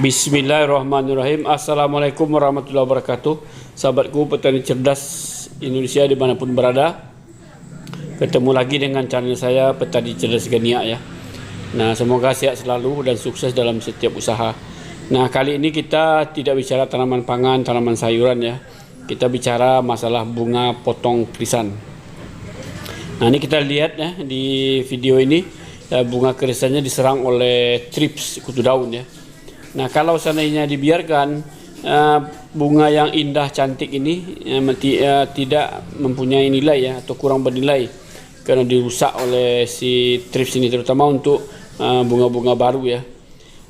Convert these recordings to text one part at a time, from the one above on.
Bismillahirrahmanirrahim. Assalamualaikum warahmatullahi wabarakatuh. Sahabatku petani cerdas Indonesia dimanapun berada, ketemu lagi dengan channel saya Petani Cerdas Genia ya. Nah, semoga sehat selalu dan sukses dalam setiap usaha. Nah, kali ini kita tidak bicara tanaman pangan, tanaman sayuran ya. Kita bicara masalah bunga potong krisan. Nah, ini kita lihat ya di video ini, bunga krisannya diserang oleh thrips kutu daun ya. Nah, kalau seandainya dibiarkan bunga yang indah cantik ini tidak mempunyai nilai ya, atau kurang bernilai karena dirusak oleh si thrips ini, terutama untuk bunga-bunga baru ya.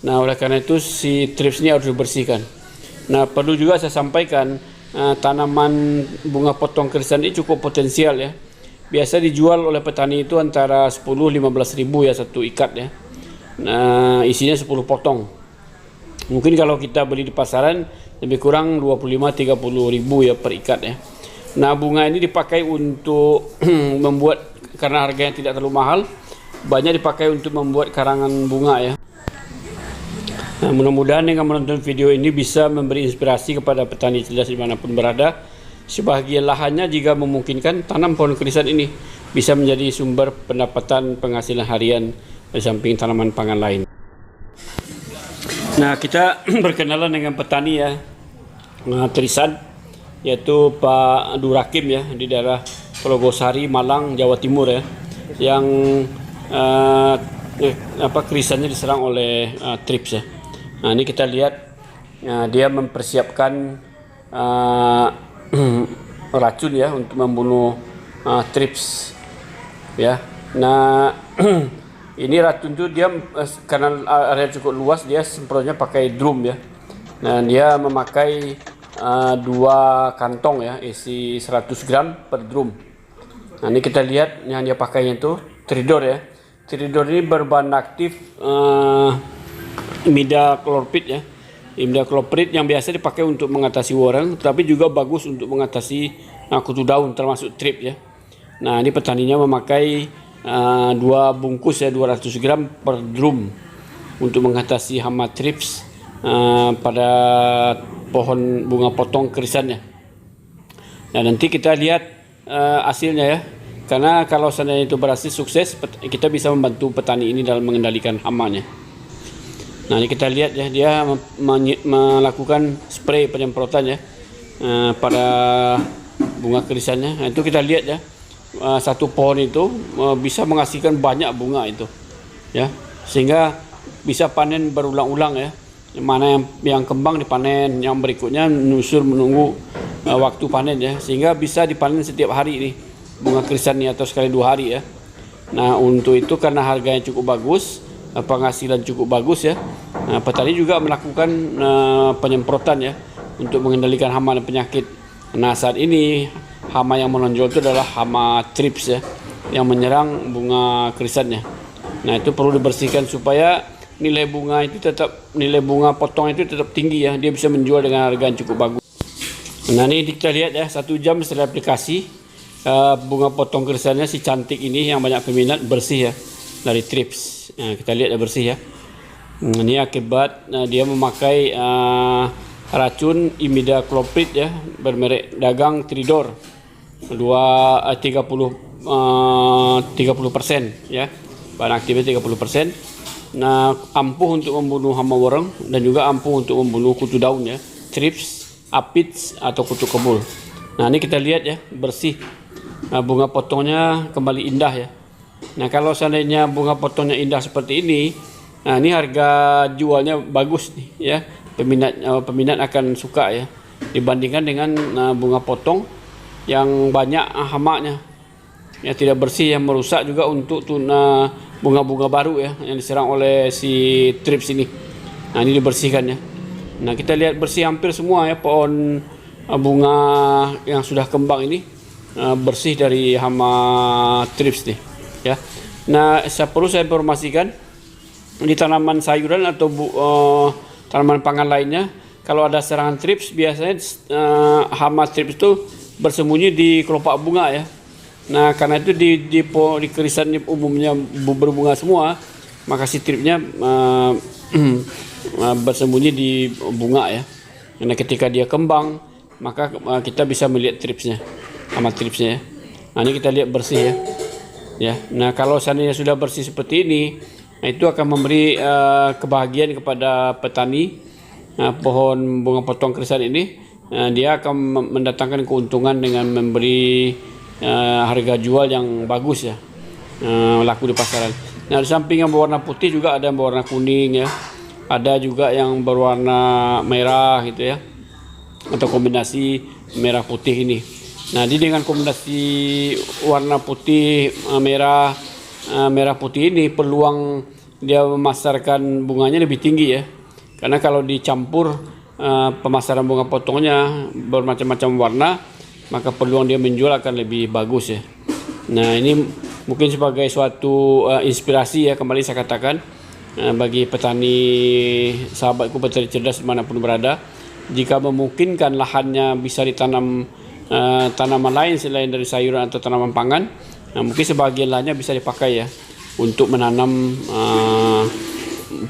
Nah, oleh karena itu si thrips ini harus dibersihkan. Nah, perlu juga saya sampaikan, tanaman bunga potong krisan ini cukup potensial ya. Biasa dijual oleh petani itu antara 10-15 ribu ya satu ikat ya. Nah, isinya 10 potong. Mungkin kalau kita beli di pasaran lebih kurang 25-30 ribu ya per ikat ya. Nah, bunga ini dipakai untuk membuat, karena harganya tidak terlalu mahal, banyak dipakai untuk membuat karangan bunga ya. Nah, mudah-mudahan dengan menonton video ini bisa memberi inspirasi kepada petani cerdas dimanapun berada. Sebagian lahannya jika memungkinkan, tanam pohon krisan ini bisa menjadi sumber pendapatan penghasilan harian di samping tanaman pangan lain. Nah, kita berkenalan dengan petani ya, krisan, yaitu Pak Durakim ya, di daerah Purwosari, Malang, Jawa Timur ya, yang krisannya diserang oleh thrips ya. Nah, ini kita lihat dia mempersiapkan racun ya untuk membunuh thrips ya. Nah, ini racun itu dia karena area cukup luas, dia semprotnya pakai drum ya. Nah, dia memakai 2 kantong ya, isi 100 gram per drum. Nah, ini kita lihat yang dia pakainya itu Tridor ya. Tridor ini berbahan aktif imidacloprid ya. Imidacloprid yang biasa dipakai untuk mengatasi wortel, tapi juga bagus untuk mengatasi kutu daun termasuk thrips ya. Nah, ini petaninya memakai 2 bungkus ya, 200 gram per drum untuk mengatasi hama thrips pada pohon bunga potong krisannya. Nah, nanti kita lihat hasilnya ya, karena kalau seandainya itu berhasil sukses, kita bisa membantu petani ini dalam mengendalikan hamanya. Nah, ini kita lihat ya, dia melakukan spray penyemprotan ya pada bunga krisannya. Nah, itu kita lihat ya, satu pohon itu bisa menghasilkan banyak bunga itu ya, sehingga bisa panen berulang-ulang ya. Yang mana yang kembang dipanen, yang berikutnya menunggu waktu panen ya, sehingga bisa dipanen setiap hari ini bunga krisan ini, atau sekali 2 hari ya. Nah, untuk itu karena harganya cukup bagus, penghasilan cukup bagus ya, petani juga melakukan penyemprotan ya untuk mengendalikan hama dan penyakit. Nah, saat ini hama yang menonjol itu adalah hama thrips ya, yang menyerang bunga krisannya. Nah, itu perlu dibersihkan supaya nilai bunga potong itu tetap tinggi ya, dia bisa menjual dengan harga yang cukup bagus. Nah, ini kita lihat ya, 1 jam setelah aplikasi, bunga potong krisannya si cantik ini yang banyak peminat bersih ya dari thrips. Nah, kita lihat ya, bersih ya. Ini akibat dia memakai racun imidacloprid ya, bermerek dagang Tridor 30% ya, bahan aktifnya 30%. Nah, ampuh untuk membunuh hama wortel dan juga ampuh untuk membunuh kutu daun ya, thrips, aphids atau kutu kebul. Nah, ini kita lihat ya, bersih. Nah, bunga potongnya kembali indah ya. Nah, kalau seandainya bunga potongnya indah seperti ini, nah ini harga jualnya bagus nih ya. Peminat akan suka ya, dibandingkan dengan bunga potong yang banyak hamanya ya, tidak bersih, yang merusak juga untuk bunga-bunga baru ya yang diserang oleh si thrips ini. Nah, ini dibersihkan ya. Nah, kita lihat bersih hampir semua ya, pohon bunga yang sudah kembang ini bersih dari hama thrips nih ya. Nah, perlu saya informasikan, di tanaman sayuran atau tanaman pangan lainnya, kalau ada serangan thrips, biasanya hama thrips itu bersembunyi di kelopak bunga ya. Nah, karena itu di krisan umumnya berbunga semua, maka si thrips-nya bersembunyi di bunga ya. Karena ketika dia kembang, maka kita bisa melihat tripsnya, tripsnya ya. Nah, ini kita lihat bersih ya. Ya, nah kalau seandainya sudah bersih seperti ini, nah itu akan memberi kebahagiaan kepada petani pohon bunga potong krisan ini. Dia akan mendatangkan keuntungan dengan memberi harga jual yang bagus ya, laku di pasaran. Nah, di samping yang berwarna putih juga ada yang berwarna kuning ya, ada juga yang berwarna merah gitu ya, atau kombinasi merah putih ini. Nah, dengan kombinasi warna putih merah putih ini, peluang dia memasarkan bunganya lebih tinggi ya. Karena kalau dicampur pemasaran bunga potongnya bermacam-macam warna, maka peluang dia menjual akan lebih bagus ya. Nah, ini mungkin sebagai suatu inspirasi ya, kembali saya katakan bagi petani sahabatku, petani cerdas dimanapun berada, jika memungkinkan lahannya bisa ditanam tanaman lain selain dari sayuran atau tanaman pangan, nah mungkin sebagian lainnya bisa dipakai ya untuk menanam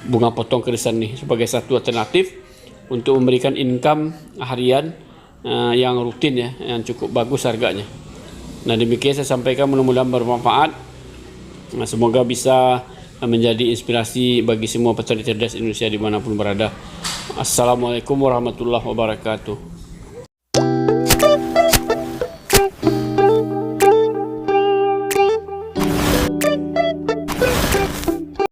bunga potong krisan nih sebagai satu alternatif untuk memberikan income harian yang rutin ya, yang cukup bagus harganya. Nah, demikian saya sampaikan, mudah-mudahan bermanfaat. Nah, semoga bisa menjadi inspirasi bagi semua petani cerdas Indonesia dimanapun berada. Assalamualaikum warahmatullahi wabarakatuh.